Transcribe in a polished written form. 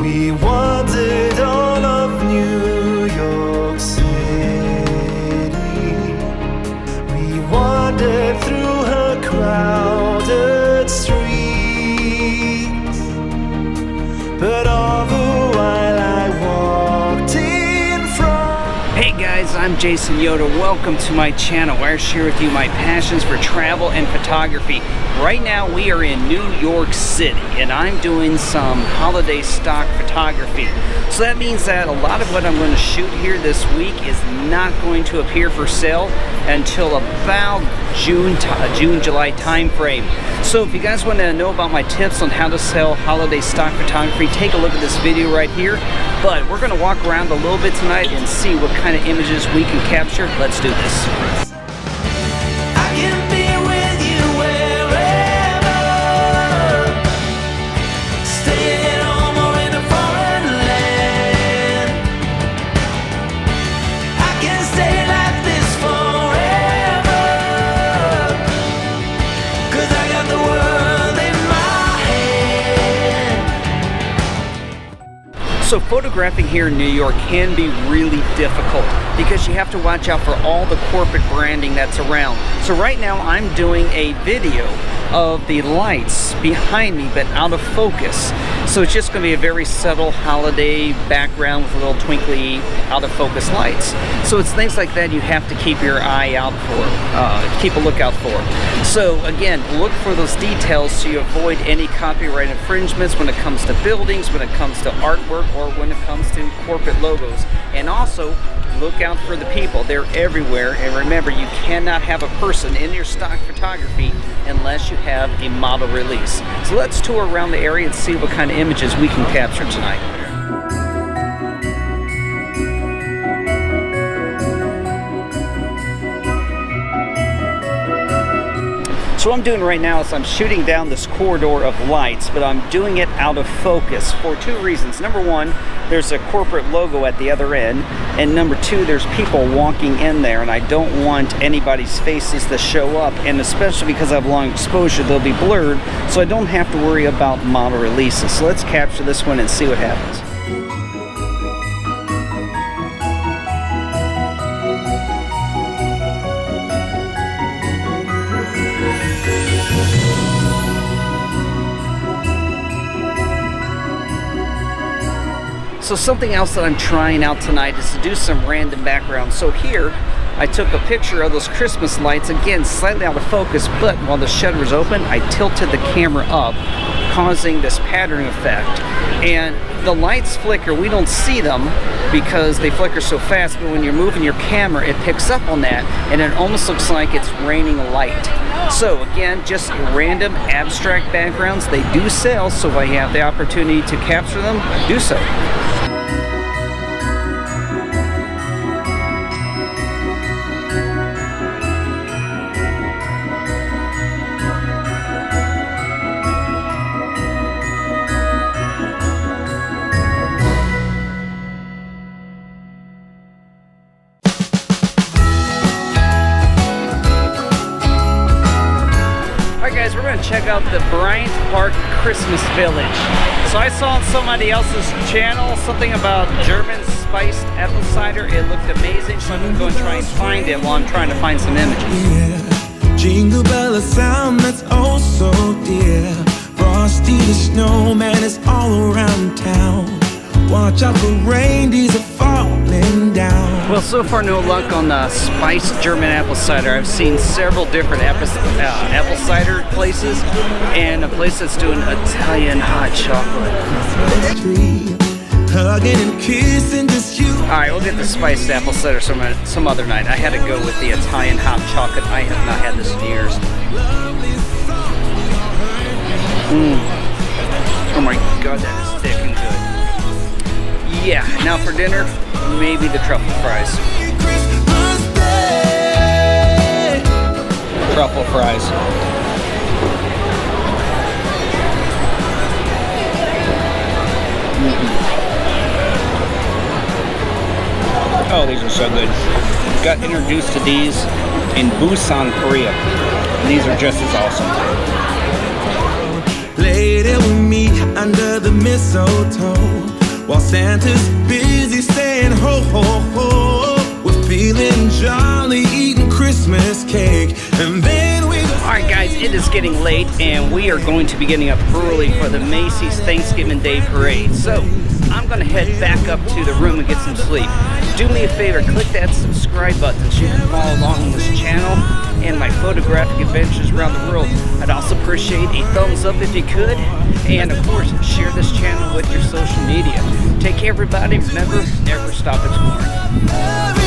We wandered all of New York City. We wandered through her crowded streets, but all the while I walked in front. Hey guys, I'm Jason Yoda. Welcome to my channel where I share with you my passions for travel and photography. Right now we are in New York City and I'm doing some holiday stock photography. So that means that a lot of what I'm going to shoot here this week is not going to appear for sale until about June, July time frame. So if you guys want to know about my tips on how to sell holiday stock photography, take a look at this video right here. But we're going to walk around a little bit tonight and see what kind of images we can capture. Let's do this. I can be with you wherever, stay at home or in a foreign land. I can stay like this forever, 'cause I got the world in my hand. So photographing here in New York can be really difficult because you have to watch out for all the corporate branding that's around. So right now I'm doing a video of the lights behind me but out of focus. So it's just going to be a very subtle holiday background with a little twinkly out of focus lights. So it's things like that you have to keep your eye out for, keep a lookout for. So again, look for those details so you avoid any copyright infringements when it comes to buildings, when it comes to artwork, or when it comes to corporate logos. And also, look out for the people. They're everywhere. And remember, you cannot have a person in your stock photography unless you have a model release. So let's tour around the area and see what kind of images we can capture tonight. So what I'm doing right now is I'm shooting down this corridor of lights, but I'm doing it out of focus for two reasons. Number one, there's a corporate logo at the other end, and number two, there's people walking in there, and I don't want anybody's faces to show up, and especially because I have long exposure, they'll be blurred, so I don't have to worry about model releases. So let's capture this one and see what happens. So something else that I'm trying out tonight is to do some random background. So here, I took a picture of those Christmas lights, again, slightly out of focus, but while the shutter was open, I tilted the camera up, causing this pattern effect. And the lights flicker, we don't see them because they flicker so fast, but when you're moving your camera, it picks up on that, and it almost looks like it's raining light. So again, just random abstract backgrounds. They do sell, so if I have the opportunity to capture them, do so. Guys, we're going to check out the Bryant Park Christmas Village. So I saw on somebody else's channel something about German spiced apple cider. It looked amazing, so I'm going to go and try and find it while I'm trying to find some images. Yeah, jingle bell, a sound that's oh so dear. Frosty the snowman is all around town. Watch out for reindeers are falling down. Well, so far no luck on the spiced German apple cider. I've seen several different apple cider places, and a place that's doing Italian hot chocolate. Hugging and kissing just you. Alright, we'll get the spiced apple cider some other night. I had to go with the Italian hot chocolate. I have not had this in years. Oh my god, that is thick and good. Yeah, now for dinner, maybe the truffle fries. Truffle fries. Oh, these are so good. Got introduced to these in Busan, Korea. These are just as awesome. Lady with me, under the mistletoe, while Santa's busy saying ho ho ho. We're feeling jolly, eating Christmas cake, and then we go. Alright guys, it is getting late and we are going to be getting up early for the Macy's Thanksgiving Day Parade. So I'm going to head back up to the room and get some sleep. Do me a favor, click that subscribe button so you can follow along on this channel and my photographic adventures around the world. I'd also appreciate a thumbs up if you could, and of course share this channel with your social media. Take care everybody, remember, never stop exploring.